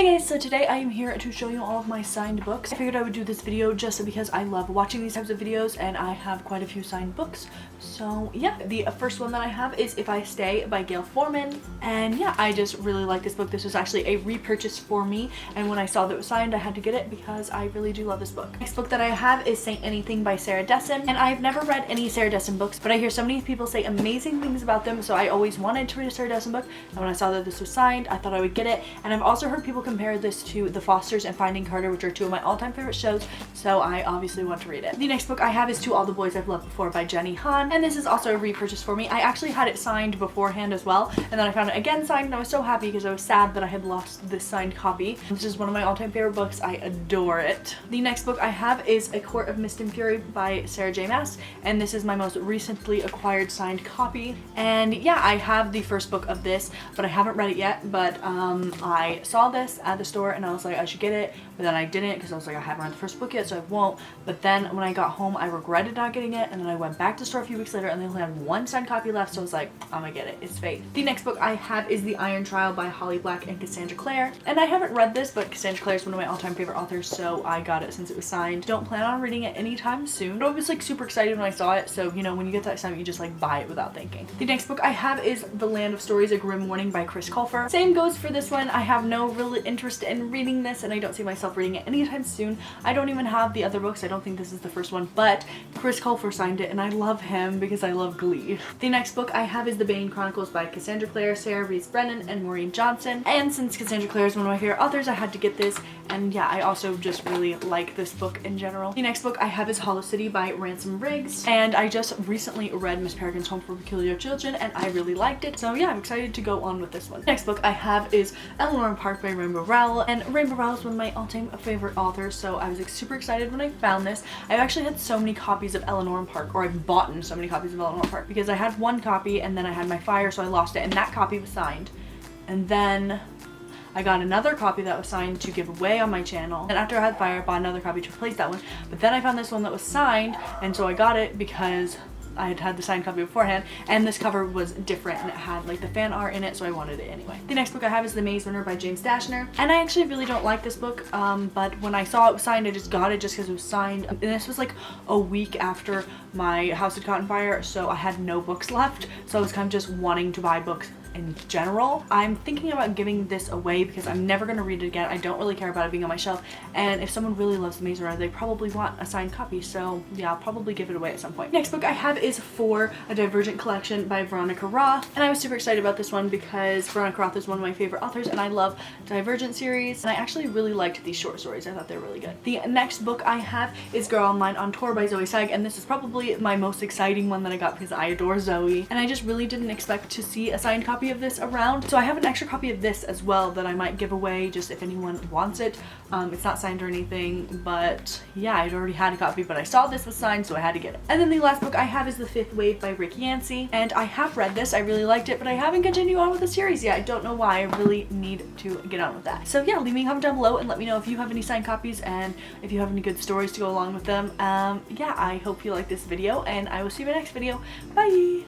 Hey guys, so today I am here to show you all of my signed books. I figured I would do this video just because I love watching these types of videos and I have quite a few signed books. So yeah, the first one that I have is If I Stay by Gail Forman. And yeah, I just really like this book. This was actually a repurchase for me, and when I saw that it was signed, I had to get it because I really do love this book. Next book that I have is Saint Anything by Sarah Dessen, and I've never read any Sarah Dessen books, but I hear so many people say amazing things about them, so I always wanted to read a Sarah Dessen book, and when I saw that this was signed, I thought I would get it. And I've also heard people compare this to The Fosters and Finding Carter, which are two of my all-time favorite shows, so I obviously want to read it. The next book I have is To All the Boys I've Loved Before by Jenny Han, and this is also a repurchase for me. I actually had it signed beforehand as well, and then I found it again signed, and I was so happy because I was sad that I had lost this signed copy. This is one of my all-time favorite books. I adore it. The next book I have is A Quart of Mist and Fury by Sarah J. Maas, and this is my most recently acquired signed copy. And yeah, I have the first book of this, but I haven't read it yet. But I saw this at the store and I was like, I should get it, but then I didn't because I was like, I haven't read the first book yet, so I won't. But then when I got home, I regretted not getting it, and then I went back to the store a few weeks later and they only had one signed copy left, so I was like, I'm gonna get it. It's fate. The next book I have is The Iron Trial by Holly Black and Cassandra Clare, and I haven't read this, but Cassandra Clare is one of my all-time favorite authors, so I got it since it was signed. Don't plan on reading it anytime soon, but I was like super excited when I saw it, so you know, when you get that excitement, you just like buy it without thinking. The next book I have is The Land of Stories, A Grim Warning by Chris Colfer. Same goes for this one. I have no real interest in reading this, and I don't see myself reading it anytime soon. I don't even have the other books. I don't think this is the first one, but Chris Colfer signed it, and I love him because I love Glee. The next book I have is The Bane Chronicles by Cassandra Clare, Sarah Rees Brennan, and Maureen Johnson. And since Cassandra Clare is one of my favorite authors, I had to get this, and yeah, I also just really like this book in general. The next book I have is Hollow City by Ransom Riggs, and I just recently read Miss Peregrine's Home for Peculiar Children, and I really liked it, so yeah, I'm excited to go on with this one. The next book I have is Eleanor and Park by Rainbow Rowell, and Rainbow Rowell is one of my all-time favorite authors, so I was like super excited when I found this. I've actually had so many copies of Eleanor and Park, or I've bought so many copies of Eleanor and Park, because I had one copy and then I had my fire, so I lost it, and that copy was signed. And then I got another copy that was signed to give away on my channel, and after I had fire, I bought another copy to replace that one. But then I found this one that was signed, and so I got it because I had had the signed copy beforehand, and this cover was different and it had like the fan art in it, so I wanted it anyway. The next book I have is The Maze Runner by James Dashner, and I actually really don't like this book, but when I saw it was signed, I just got it just because it was signed. And this was like a week after my house had caught on fire, so I had no books left, so I was kind of just wanting to buy books in general. I'm thinking about giving this away because I'm never going to read it again. I don't really care about it being on my shelf, and if someone really loves The Maze Runner, they probably want a signed copy, so yeah, I'll probably give it away at some point. Next book I have is For a Divergent Collection by Veronica Roth, and I was super excited about this one because Veronica Roth is one of my favorite authors, and I love Divergent series, and I actually really liked these short stories. I thought they were really good. The next book I have is Girl Online on Tour by Zoe Sag, and this is probably my most exciting one that I got because I adore Zoe, and I just really didn't expect to see a signed copy of this around, so I have an extra copy of this as well that I might give away just if anyone wants it. It's not signed or anything, but yeah, I'd already had a copy, but I saw this was signed, so I had to get it. And then the last book I have is The Fifth Wave by Rick Yancey, and I have read this. I really liked it, but I haven't continued on with the series yet. I don't know why. I really need to get on with that. So yeah, leave me a comment down below and let me know if you have any signed copies and if you have any good stories to go along with them. Yeah, I hope you like this video, and I will see you in my next video. Bye!